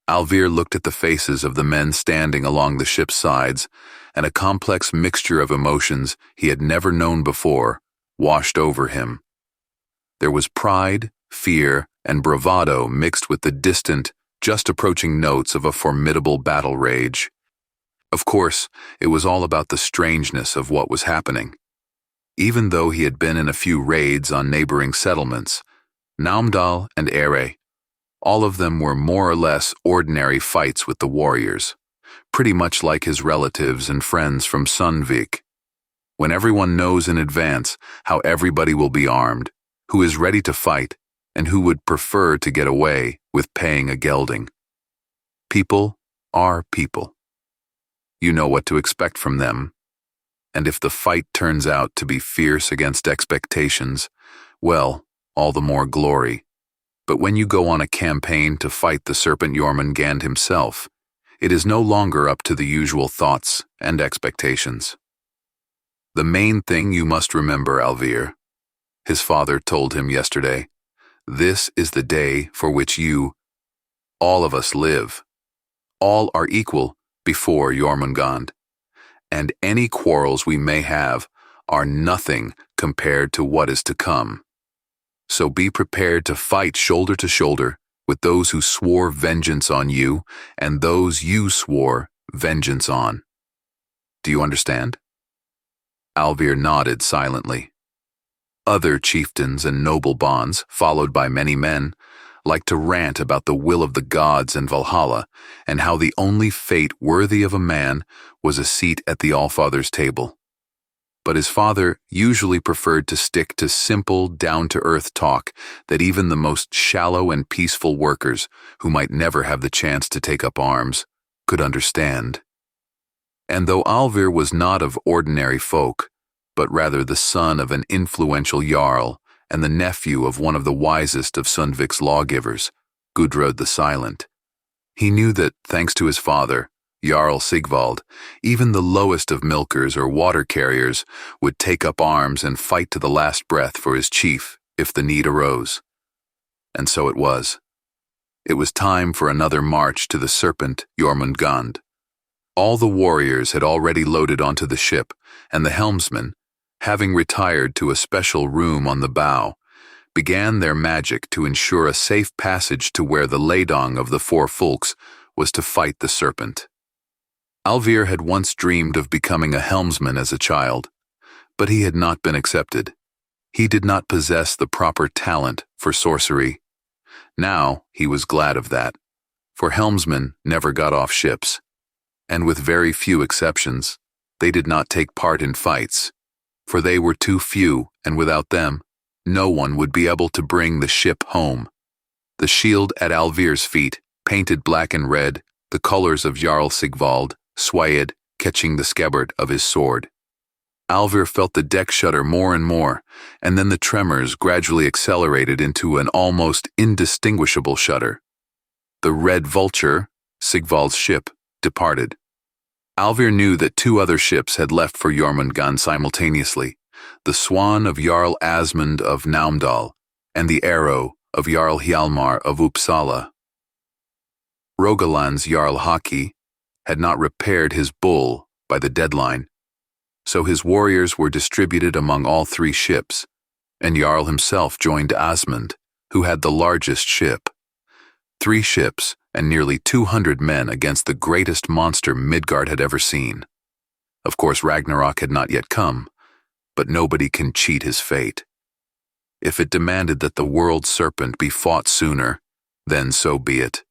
Alvir looked at the faces of the men standing along the ship's sides, and a complex mixture of emotions he had never known before washed over him. There was pride, fear, and bravado mixed with the distant, just approaching notes of a formidable battle rage. Of course, it was all about the strangeness of what was happening. Even though he had been in a few raids on neighboring settlements, Naumdal and Ere, all of them were more or less ordinary fights with the warriors, pretty much like his relatives and friends from Sundvik. When everyone knows in advance how everybody will be armed, who is ready to fight, and who would prefer to get away with paying a gelding. People are people. You know what to expect from them, and if the fight turns out to be fierce against expectations, well, all the more glory. But when you go on a campaign to fight the Serpent Jormungand himself, it is no longer up to the usual thoughts and expectations. The main thing you must remember, Alvir, his father told him yesterday, this is the day for which you, all of us, live. All are equal before Jormungand, and any quarrels we may have are nothing compared to what is to come. So be prepared to fight shoulder to shoulder with those who swore vengeance on you and those you swore vengeance on. Do you understand? Alvir nodded silently. Other chieftains and noble bonds, followed by many men, liked to rant about the will of the gods and Valhalla and how the only fate worthy of a man was a seat at the Allfather's table. But his father usually preferred to stick to simple, down-to-earth talk that even the most shallow and peaceful workers, who might never have the chance to take up arms, could understand. And though Alvir was not of ordinary folk, but rather the son of an influential Jarl and the nephew of one of the wisest of Sundvik's lawgivers, Gudrod the Silent, he knew that, thanks to his father, Jarl Sigvald, even the lowest of milkers or water carriers would take up arms and fight to the last breath for his chief if the need arose. And so it was. It was time for another march to the Serpent Jormungand. All the warriors had already loaded onto the ship, and the helmsmen, having retired to a special room on the bow, began their magic to ensure a safe passage to where the Ledong of the four folks was to fight the serpent. Alvir had once dreamed of becoming a helmsman as a child, but he had not been accepted. He did not possess the proper talent for sorcery. Now he was glad of that, for helmsmen never got off ships, and with very few exceptions, they did not take part in fights, for they were too few, and without them, no one would be able to bring the ship home. The shield at Alvir's feet, painted black and red, the colors of Jarl Sigvald, swayed, catching the scabbard of his sword. Alvir felt the deck shudder more and more, and then the tremors gradually accelerated into an almost indistinguishable shudder. The Red Vulture, Sigvald's ship, departed. Alvir knew that two other ships had left for Jormungand simultaneously, the Swan of Jarl Asmund of Naumdal, and the Arrow of Jarl Hjalmar of Uppsala. Rogaland's Jarl Haki had not repaired his bull by the deadline, so his warriors were distributed among all three ships, and Jarl himself joined Asmund, who had the largest ship. 3 ships and nearly 200 men against the greatest monster Midgard had ever seen. Of course, Ragnarok had not yet come, but nobody can cheat his fate. If it demanded that the World Serpent be fought sooner, then so be it.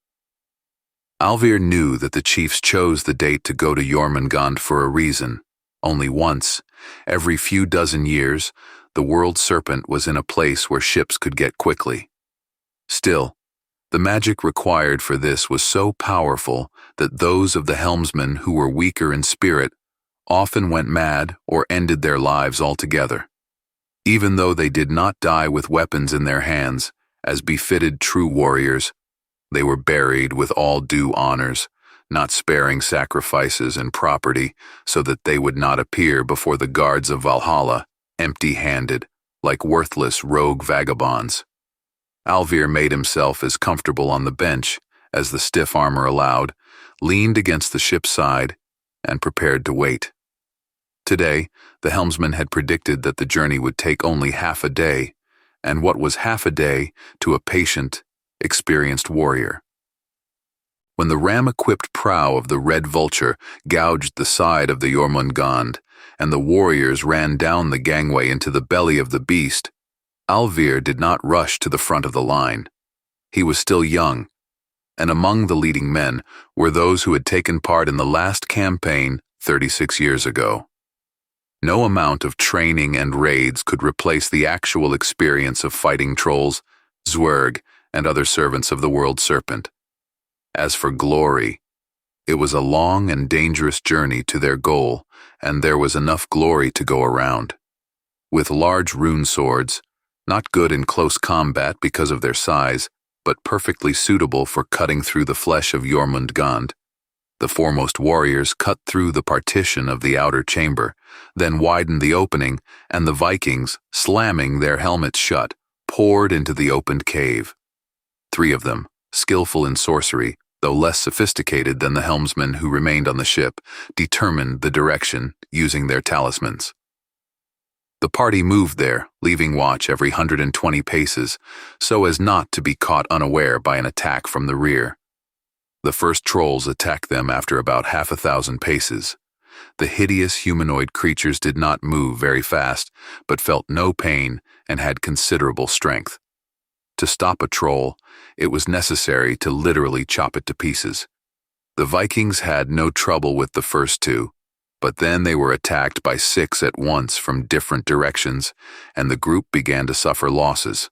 Alvir knew that the chiefs chose the date to go to Jormungand for a reason. Only once, every few dozen years, the World Serpent was in a place where ships could get quickly. Still, the magic required for this was so powerful that those of the helmsmen who were weaker in spirit often went mad or ended their lives altogether. Even though they did not die with weapons in their hands, as befitted true warriors, they were buried with all due honors, not sparing sacrifices and property so that they would not appear before the guards of Valhalla empty-handed, like worthless rogue vagabonds. Alvir made himself as comfortable on the bench as the stiff armor allowed, leaned against the ship's side, and prepared to wait. Today, the helmsman had predicted that the journey would take only half a day, and what was half a day to a patient, experienced warrior? When the ram-equipped prow of the Red Vulture gouged the side of the Jormungand, and the warriors ran down the gangway into the belly of the beast, Alvir did not rush to the front of the line. He was still young, and among the leading men were those who had taken part in the last campaign 36 years ago. No amount of training and raids could replace the actual experience of fighting trolls, Zwerg, and other servants of the World Serpent. As for glory, it was a long and dangerous journey to their goal, and there was enough glory to go around. With large rune swords, not good in close combat because of their size, but perfectly suitable for cutting through the flesh of Jormungand, the foremost warriors cut through the partition of the outer chamber, then widened the opening, and the Vikings, slamming their helmets shut, poured into the opened cave. 3 of them, skillful in sorcery, though less sophisticated than the helmsmen who remained on the ship, determined the direction using their talismans. The party moved there, leaving watch every 120 paces, so as not to be caught unaware by an attack from the rear. The first trolls attacked them after about 1,000 paces. The hideous humanoid creatures did not move very fast, but felt no pain and had considerable strength. To stop a troll, it was necessary to literally chop it to pieces. The Vikings had no trouble with the first 2, but then they were attacked by 6 at once from different directions, and the group began to suffer losses.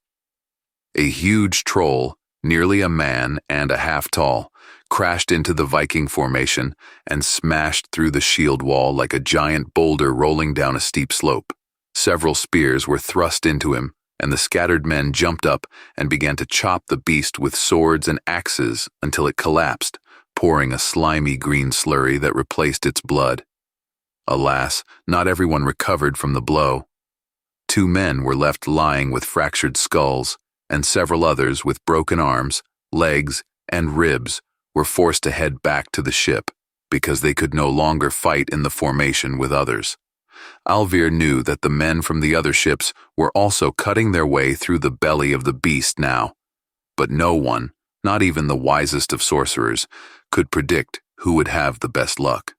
A huge troll, nearly a man and a half tall, crashed into the Viking formation and smashed through the shield wall like a giant boulder rolling down a steep slope. Several spears were thrust into him, and the scattered men jumped up and began to chop the beast with swords and axes until it collapsed, pouring a slimy green slurry that replaced its blood. Alas, not everyone recovered from the blow. 2 men were left lying with fractured skulls, and several others with broken arms, legs, and ribs were forced to head back to the ship because they could no longer fight in the formation with others. Alvir knew that the men from the other ships were also cutting their way through the belly of the beast now, but no one, not even the wisest of sorcerers, could predict who would have the best luck.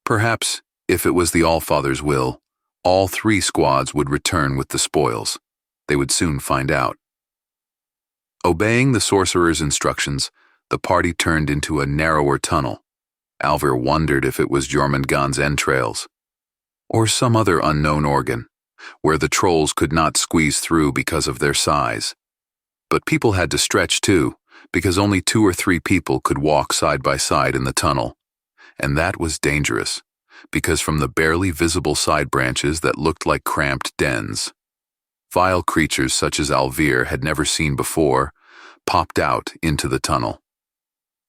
Perhaps, if it was the Allfather's will, all 3 squads would return with the spoils. They would soon find out. Obeying the sorcerer's instructions, the party turned into a narrower tunnel. Alvir wondered if it was Jormungand's entrails, or some other unknown organ, where the trolls could not squeeze through because of their size. But people had to stretch too, because only 2 or 3 people could walk side by side in the tunnel. And that was dangerous, because from the barely visible side branches that looked like cramped dens, vile creatures such as Alvir had never seen before popped out into the tunnel.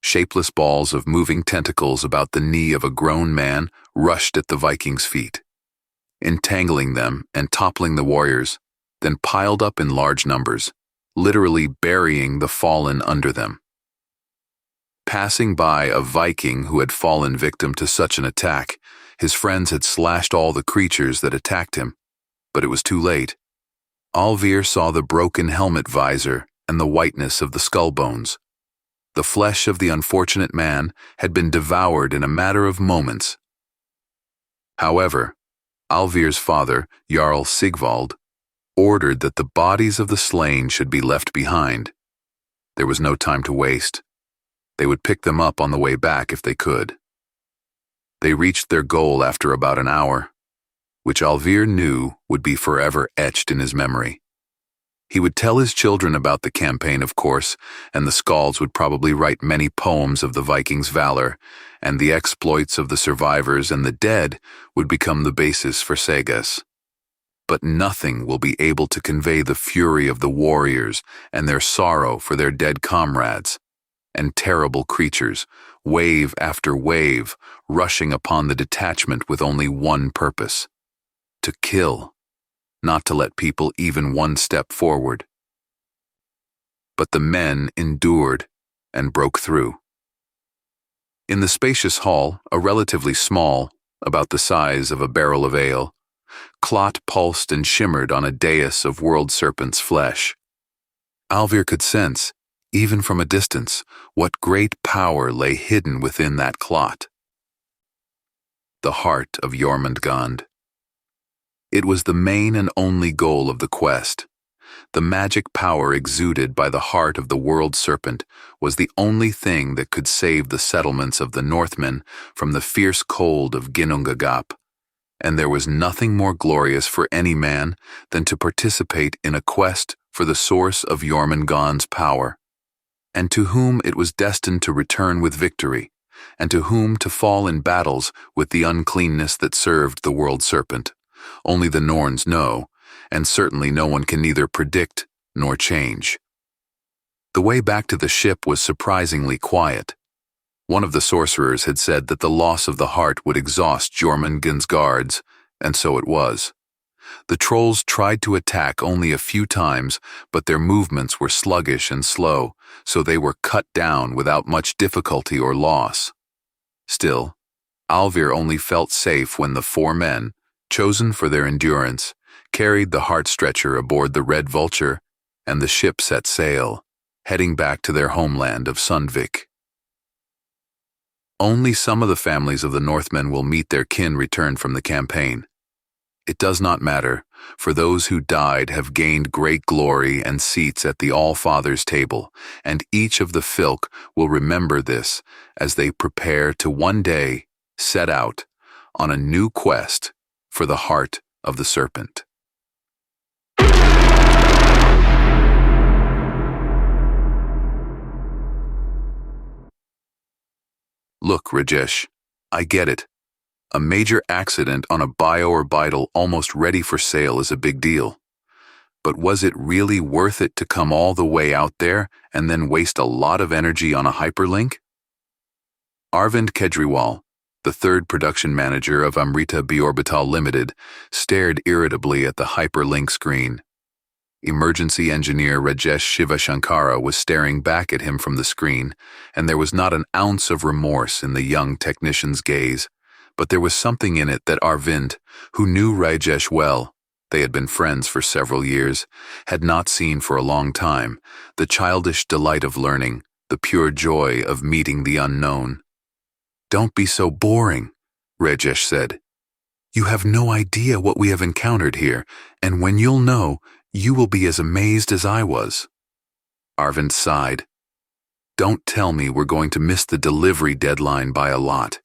Shapeless balls of moving tentacles about the knee of a grown man rushed at the Vikings' feet, entangling them and toppling the warriors, then piled up in large numbers, literally burying the fallen under them. Passing by a Viking who had fallen victim to such an attack, his friends had slashed all the creatures that attacked him, but it was too late. Alvir saw the broken helmet visor and the whiteness of the skull bones. The flesh of the unfortunate man had been devoured in a matter of moments. However, Alvir's father, Jarl Sigvald, ordered that the bodies of the slain should be left behind. There was no time to waste. They would pick them up on the way back if they could. They reached their goal after about an hour, which Alvir knew would be forever etched in his memory. He would tell his children about the campaign, of course, and the skalds would probably write many poems of the Vikings' valor, and the exploits of the survivors and the dead would become the basis for sagas. But nothing will be able to convey the fury of the warriors and their sorrow for their dead comrades, and terrible creatures, wave after wave, rushing upon the detachment with only one purpose: to kill. Not to let people even one step forward. But the men endured, and broke through. In the spacious hall, a relatively small, about the size of a barrel of ale, clot pulsed and shimmered on a dais of World Serpent's flesh. Alvir could sense, even from a distance, what great power lay hidden within that clot. The heart of Jormungand. It was the main and only goal of the quest. The magic power exuded by the heart of the World Serpent was the only thing that could save the settlements of the Northmen from the fierce cold of Ginnungagap, and there was nothing more glorious for any man than to participate in a quest for the source of Jormungand's power, and to whom it was destined to return with victory, and to whom to fall in battles with the uncleanness that served the World Serpent. Only the Norns know, and certainly no one can neither predict nor change. The way back to the ship was surprisingly quiet. One of the sorcerers had said that the loss of the heart would exhaust Jormungand's guards, and so it was. The trolls tried to attack only a few times, but their movements were sluggish and slow, so they were cut down without much difficulty or loss. Still, Alvir only felt safe when the 4 men, chosen for their endurance, carried the heart stretcher aboard the Red Vulture, and the ship set sail, heading back to their homeland of Sundvik. Only some of the families of the Northmen will meet their kin returned from the campaign. It does not matter, for those who died have gained great glory and seats at the All-Father's table, and each of the Filk will remember this as they prepare to one day set out on a new quest for the heart of the serpent. Look, Rajesh, I get it. A major accident on a bioorbital almost ready for sale is a big deal. But was it really worth it to come all the way out there and then waste a lot of energy on a hyperlink? Arvind Kejriwal, the 3rd production manager of Amrita Biorbital Limited, stared irritably at the hyperlink screen. Emergency engineer Rajesh Shivashankara was staring back at him from the screen, and there was not an ounce of remorse in the young technician's gaze. But there was something in it that Arvind, who knew Rajesh well, they had been friends for several years, had not seen for a long time, the childish delight of learning, the pure joy of meeting the unknown. "Don't be so boring," Rajesh said. "You have no idea what we have encountered here, and when you'll know, you will be as amazed as I was." Arvind sighed. "Don't tell me we're going to miss the delivery deadline by a lot,"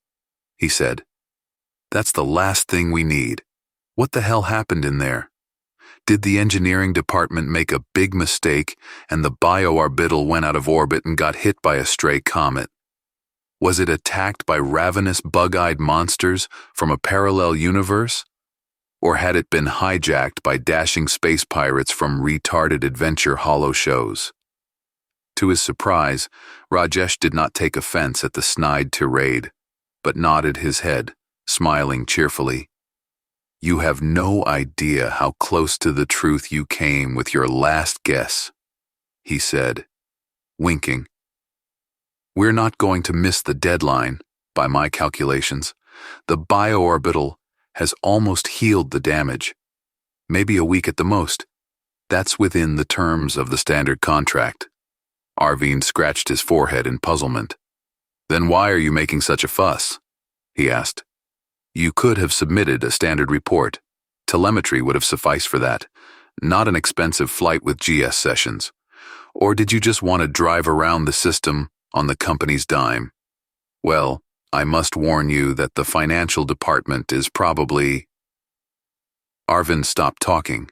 he said. "That's the last thing we need. What the hell happened in there? Did the engineering department make a big mistake and the bioorbital went out of orbit and got hit by a stray comet? Was it attacked by ravenous bug-eyed monsters from a parallel universe? Or had it been hijacked by dashing space pirates from retarded adventure holo shows?" To his surprise, Rajesh did not take offense at the snide tirade, but nodded his head, smiling cheerfully. "You have no idea how close to the truth you came with your last guess," he said, winking. "We're not going to miss the deadline, by my calculations. The bioorbital has almost healed the damage. Maybe a week at the most. That's within the terms of the standard contract." Arvind scratched his forehead in puzzlement. "Then why are you making such a fuss?" he asked. "You could have submitted a standard report. Telemetry would have sufficed for that, not an expensive flight with GS sessions. Or did you just want to drive around the system on the company's dime? Well, I must warn you that the financial department is probably—" Arvind stopped talking.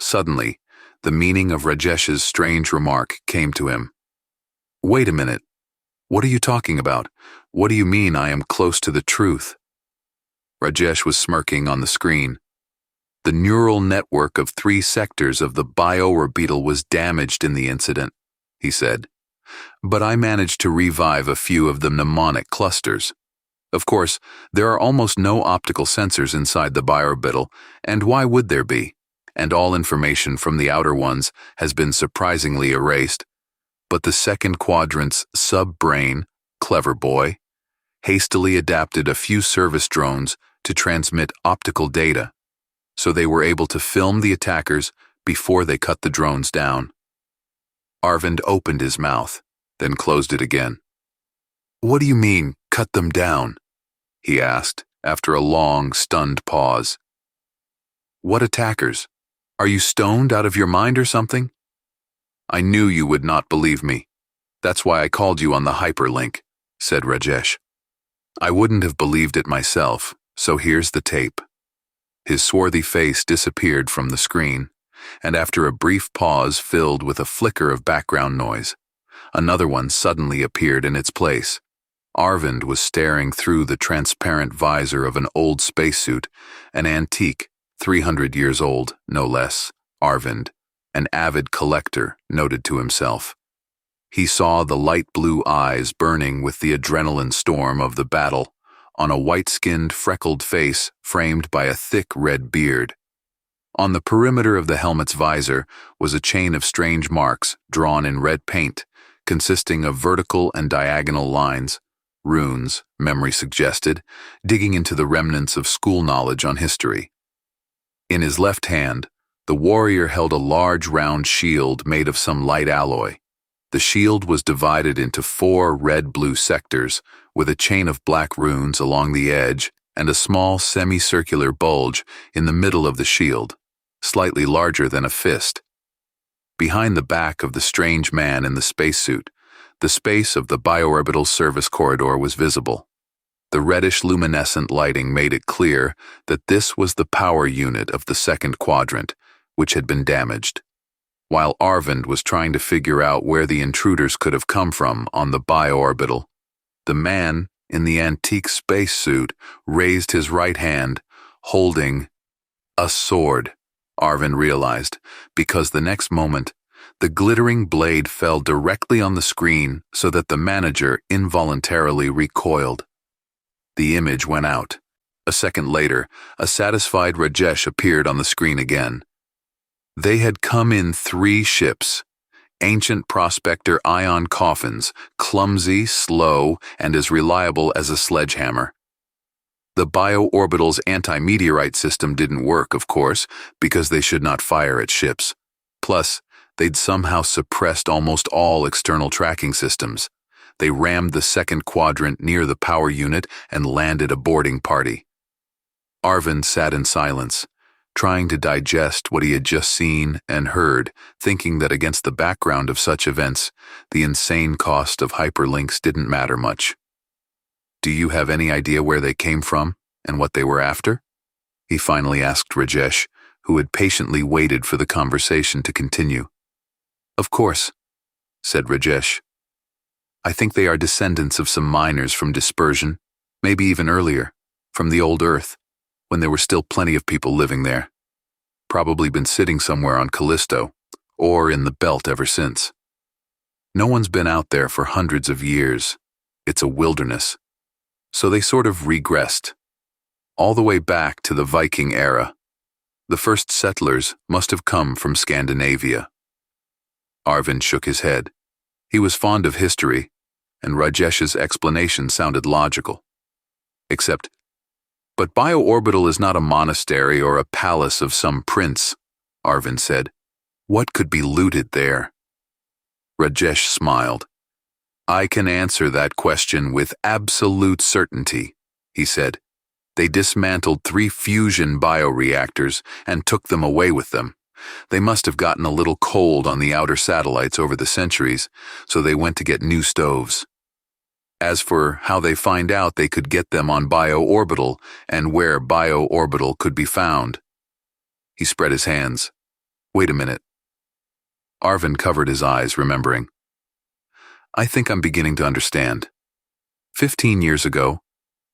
Suddenly, the meaning of Rajesh's strange remark came to him. "Wait a minute. What are you talking about? What do you mean I am close to the truth?" Rajesh was smirking on the screen. "The neural network of 3 sectors of the bioorbital was damaged in the incident," he said. "But I managed to revive a few of the mnemonic clusters. Of course, there are almost no optical sensors inside the bioorbital, and why would there be? And all information from the outer ones has been surprisingly erased. But the second quadrant's sub-brain, clever boy, hastily adapted a few service drones to transmit optical data, so they were able to film the attackers before they cut the drones down. Arvind opened his mouth, then closed it again. "What do you mean, cut them down?" he asked, after a long, stunned pause. "What attackers? Are you stoned out of your mind or something?" "I knew you would not believe me. That's why I called you on the hyperlink," said Rajesh. "I wouldn't have believed it myself, so here's the tape." His swarthy face disappeared from the screen, and after a brief pause filled with a flicker of background noise, another one suddenly appeared in its place. Arvind was staring through the transparent visor of an old spacesuit, an antique, 300 years old, no less. Arvind, an avid collector, noted to himself. He saw the light blue eyes burning with the adrenaline storm of the battle on a white-skinned, freckled face framed by a thick red beard. On the perimeter of the helmet's visor was a chain of strange marks drawn in red paint, consisting of vertical and diagonal lines, runes, memory suggested, digging into the remnants of school knowledge on history. In his left hand, the warrior held a large round shield made of some light alloy. The shield was divided into 4 red-blue sectors, with a chain of black runes along the edge and a small semicircular bulge in the middle of the shield, slightly larger than a fist. Behind the back of the strange man in the spacesuit, the space of the bioorbital service corridor was visible. The reddish luminescent lighting made it clear that this was the power unit of the second quadrant, which had been damaged. While Arvind was trying to figure out where the intruders could have come from on the bioorbital, the man in the antique spacesuit raised his right hand, holding a sword, Arvind realized, because the next moment, the glittering blade fell directly on the screen so that the manager involuntarily recoiled. The image went out. A second later, a satisfied Rajesh appeared on the screen again. They had come in 3 ships, ancient prospector ion coffins, clumsy, slow, and as reliable as a sledgehammer. The bioorbital's anti-meteorite system didn't work, of course, because they should not fire at ships. Plus, they'd somehow suppressed almost all external tracking systems. They rammed the second quadrant near the power unit and landed a boarding party. Arvind sat in silence, trying to digest what he had just seen and heard, thinking that against the background of such events, the insane cost of hyperlinks didn't matter much. "Do you have any idea where they came from and what they were after?" he finally asked Rajesh, who had patiently waited for the conversation to continue. "Of course," said Rajesh. "I think they are descendants of some miners from dispersion, maybe even earlier, from the old Earth, when there were still plenty of people living there. Probably been sitting somewhere on Callisto, or in the belt ever since. No one's been out there for hundreds of years. It's a wilderness. So they sort of regressed, all the way back to the Viking era. The first settlers must have come from Scandinavia." Arvind shook his head. He was fond of history, and Rajesh's explanation sounded logical. Except, "But bioorbital is not a monastery or a palace of some prince," Arvind said. "What could be looted there?" Rajesh smiled. "I can answer that question with absolute certainty," he said. "They dismantled 3 fusion bioreactors and took them away with them. They must have gotten a little cold on the outer satellites over the centuries, so they went to get new stoves. As for how they find out they could get them on bioorbital and where bioorbital could be found." He spread his hands. "Wait a minute." Arvind covered his eyes, remembering. "I think I'm beginning to understand. 15 years ago,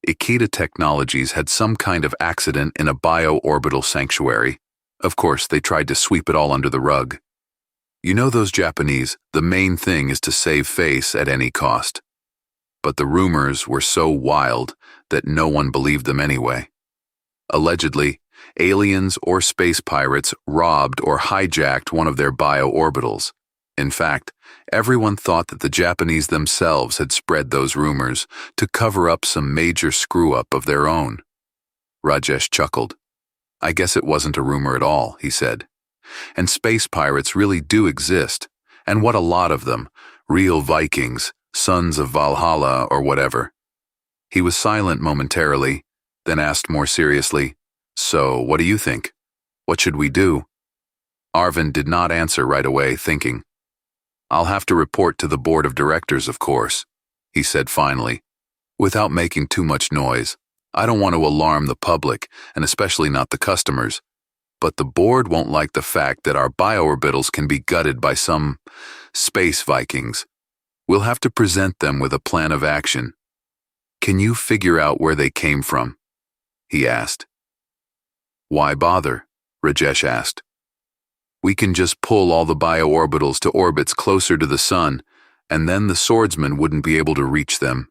Ikeda Technologies had some kind of accident in a bioorbital sanctuary. Of course, they tried to sweep it all under the rug. You know those Japanese, the main thing is to save face at any cost. But the rumors were so wild that no one believed them anyway. Allegedly, aliens or space pirates robbed or hijacked one of their bioorbitals, In fact, everyone thought that the Japanese themselves had spread those rumors to cover up some major screw-up of their own. Rajesh chuckled. I guess it wasn't a rumor at all, he said. And space pirates really do exist, and what a lot of them, real Vikings, sons of Valhalla or whatever. He was silent momentarily, then asked more seriously, So, what do you think? What should we do? Arvind did not answer right away, thinking. I'll have to report to the board of directors, of course, he said finally, without making too much noise. I don't want to alarm the public, and especially not the customers. But the board won't like the fact that our bioorbitals can be gutted by some space Vikings. We'll have to present them with a plan of action. Can you figure out where they came from? He asked. Why bother? Rajesh asked. We can just pull all the bioorbitals to orbits closer to the sun, and then the swordsmen wouldn't be able to reach them.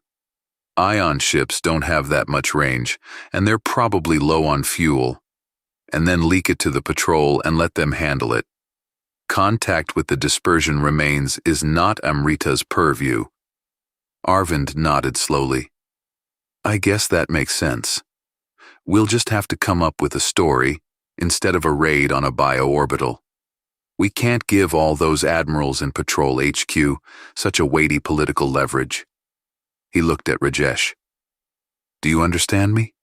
Ion ships don't have that much range, and they're probably low on fuel. And then leak it to the patrol and let them handle it. Contact with the dispersion remains is not Amrita's purview. Arvind nodded slowly. I guess that makes sense. We'll just have to come up with a story instead of a raid on a bioorbital. We can't give all those admirals in Patrol HQ such a weighty political leverage. He looked at Rajesh. Do you understand me?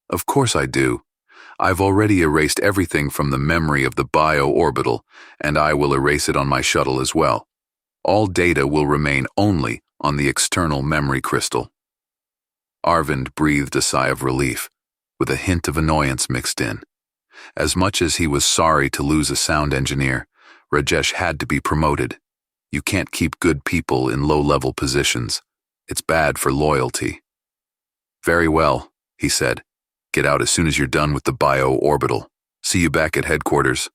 Of course I do. I've already erased everything from the memory of the bioorbital, and I will erase it on my shuttle as well. All data will remain only on the external memory crystal. Arvind breathed a sigh of relief, with a hint of annoyance mixed in. As much as he was sorry to lose a sound engineer, Rajesh had to be promoted. You can't keep good people in low-level positions. It's bad for loyalty. Very well, he said. Get out as soon as you're done with the bioorbital. See you back at headquarters.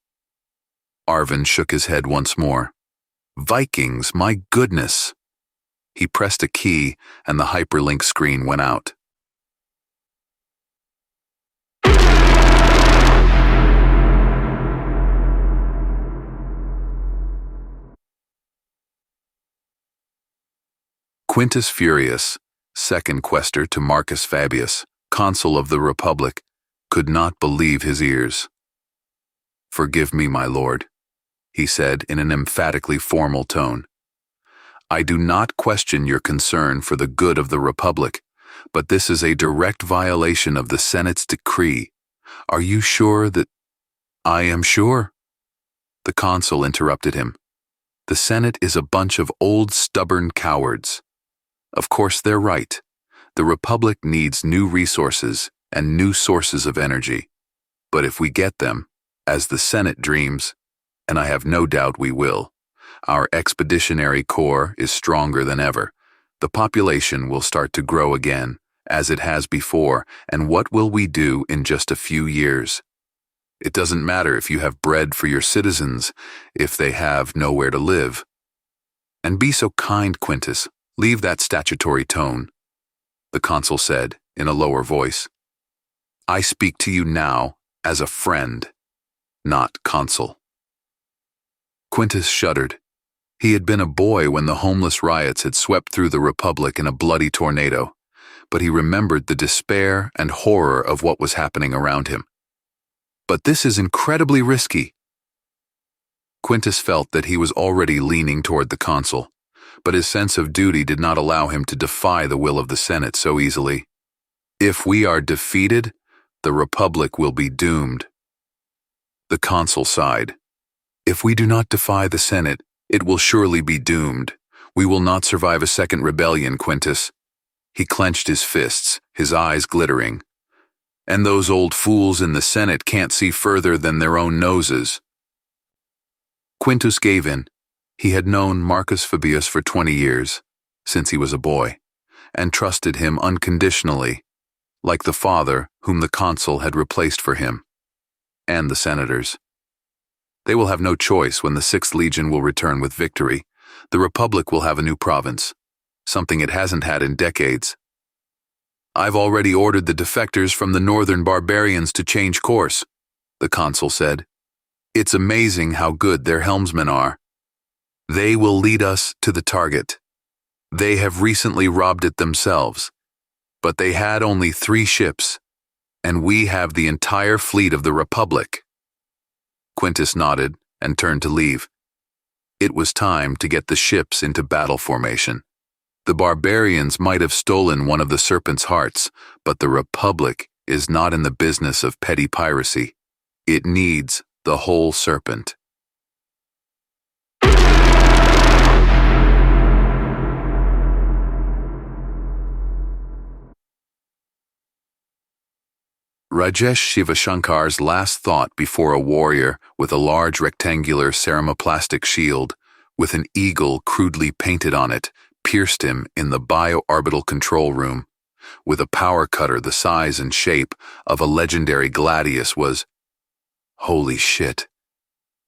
Arvind shook his head once more. Vikings, my goodness! He pressed a key and the hyperlink screen went out. Quintus Furius, second quaestor to Marcus Fabius, consul of the Republic, could not believe his ears. Forgive me, my lord, he said in an emphatically formal tone. I do not question your concern for the good of the Republic, but this is a direct violation of the Senate's decree. Are you sure that— I am sure? The consul interrupted him. The Senate is a bunch of old, stubborn cowards. Of course they're right. The Republic needs new resources and new sources of energy. But if we get them, as the Senate dreams, and I have no doubt we will, our expeditionary corps is stronger than ever. The population will start to grow again, as it has before, and what will we do in just a few years? It doesn't matter if you have bread for your citizens, if they have nowhere to live. And be so kind, Quintus, leave that statutory tone, the consul said in a lower voice. I speak to you now as a friend, not consul. Quintus shuddered. He had been a boy when the homeless riots had swept through the Republic in a bloody tornado, but he remembered the despair and horror of what was happening around him. But this is incredibly risky. Quintus felt that he was already leaning toward the consul, but his sense of duty did not allow him to defy the will of the Senate so easily. If we are defeated, the Republic will be doomed. The consul sighed. If we do not defy the Senate, it will surely be doomed. We will not survive a second rebellion, Quintus. He clenched his fists, his eyes glittering. And those old fools in the Senate can't see further than their own noses. Quintus gave in. He had known Marcus Fabius for 20 years, since he was a boy, and trusted him unconditionally, like the father whom the consul had replaced for him, and the senators. They will have no choice when the 6th Legion will return with victory. The Republic will have a new province, something it hasn't had in decades. I've already ordered the defectors from the northern barbarians to change course, the consul said. It's amazing how good their helmsmen are. They will lead us to the target. They have recently robbed it themselves, but they had only 3 ships, and we have the entire fleet of the Republic." Quintus nodded and turned to leave. It was time to get the ships into battle formation. The barbarians might have stolen one of the Serpent's hearts, but the Republic is not in the business of petty piracy. It needs the whole serpent. Rajesh Shivashankar's last thought before a warrior with a large rectangular ceramoplastic shield, with an eagle crudely painted on it, pierced him in the bioorbital control room, with a power cutter the size and shape of a legendary gladius was, "Holy shit.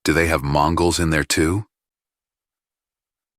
Do they have Mongols in there too?"